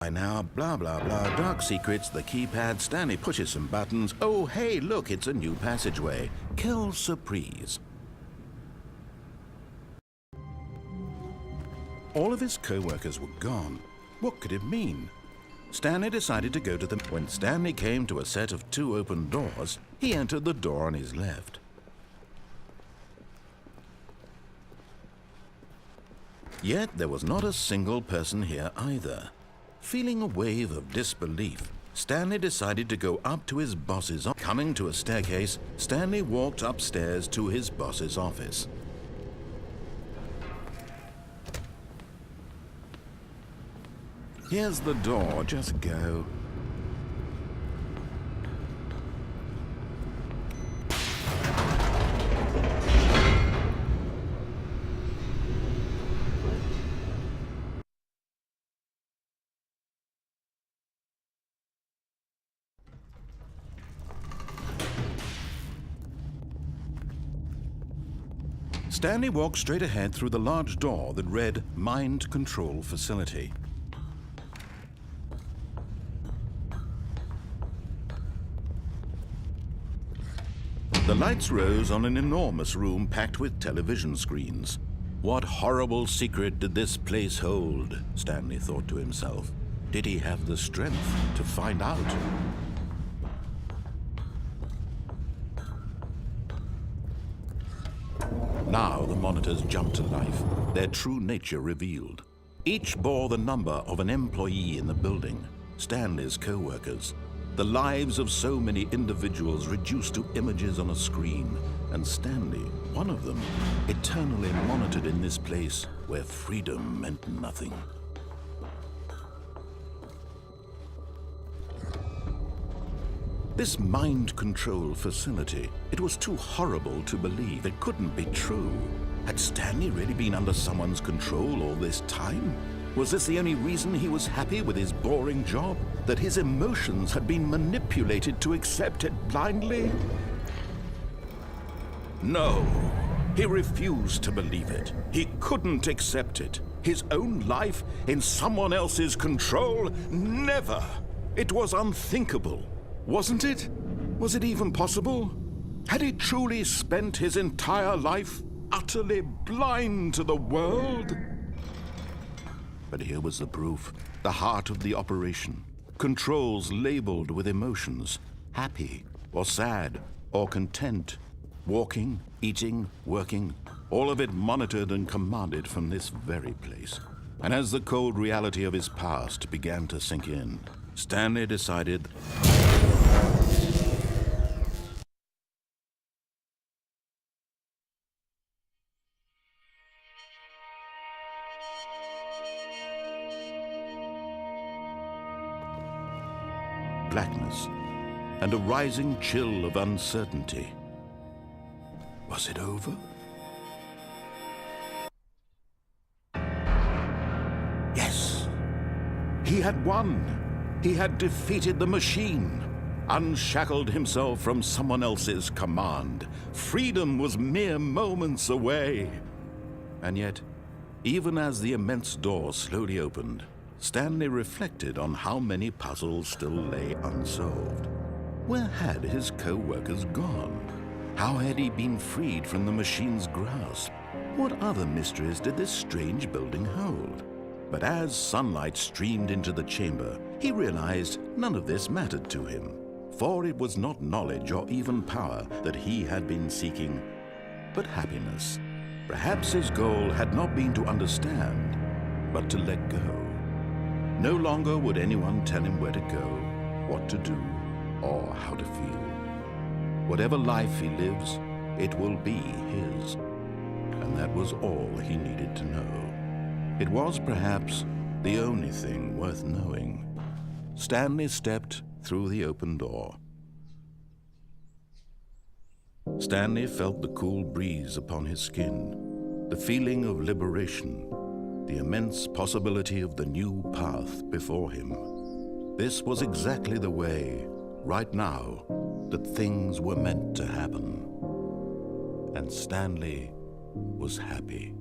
By now, blah, blah, blah, dark secrets, the keypad, Stanley pushes some buttons. Oh, hey, look, it's a new passageway. Quelle surprise. All of his co-workers were gone. What could it mean? Stanley decided to go to them. When Stanley came to a set of 2 open doors, he entered the door on his left. Yet there was not a single person here either. Feeling a wave of disbelief, Stanley decided to go up to his boss's office. Coming to a staircase, Stanley walked upstairs to his boss's office. Here's the door, just go. Stanley walked straight ahead through the large door that read Mind Control Facility. The lights rose on an enormous room packed with television screens. What horrible secret did this place hold? Stanley thought to himself. Did he have the strength to find out? Now the monitors jumped to life, their true nature revealed. Each bore the number of an employee in the building, Stanley's co-workers. The lives of so many individuals reduced to images on a screen, and Stanley, one of them, eternally monitored in this place where freedom meant nothing. This mind control facility, it was too horrible to believe. It couldn't be true. Had Stanley really been under someone's control all this time? Was this the only reason he was happy with his boring job? That his emotions had been manipulated to accept it blindly? No, he refused to believe it. He couldn't accept it. His own life in someone else's control? Never! It was unthinkable. Wasn't it? Was it even possible? Had he truly spent his entire life utterly blind to the world? But here was the proof, the heart of the operation. Controls labeled with emotions, happy or sad or content. Walking, eating, working, all of it monitored and commanded from this very place. And as the cold reality of his past began to sink in, Stanley decided blackness and a rising chill of uncertainty. Was it over? Yes, he had won. He had defeated the machine, unshackled himself from someone else's command. Freedom was mere moments away. And yet, even as the immense door slowly opened, Stanley reflected on how many puzzles still lay unsolved. Where had his co-workers gone? How had he been freed from the machine's grasp? What other mysteries did this strange building hold? But as sunlight streamed into the chamber, he realized none of this mattered to him, for it was not knowledge or even power that he had been seeking, but happiness. Perhaps his goal had not been to understand, but to let go. No longer would anyone tell him where to go, what to do, or how to feel. Whatever life he lives, it will be his. And that was all he needed to know. It was perhaps the only thing worth knowing. Stanley stepped through the open door. Stanley felt the cool breeze upon his skin, the feeling of liberation, the immense possibility of the new path before him. This was exactly the way, right now, that things were meant to happen. And Stanley was happy.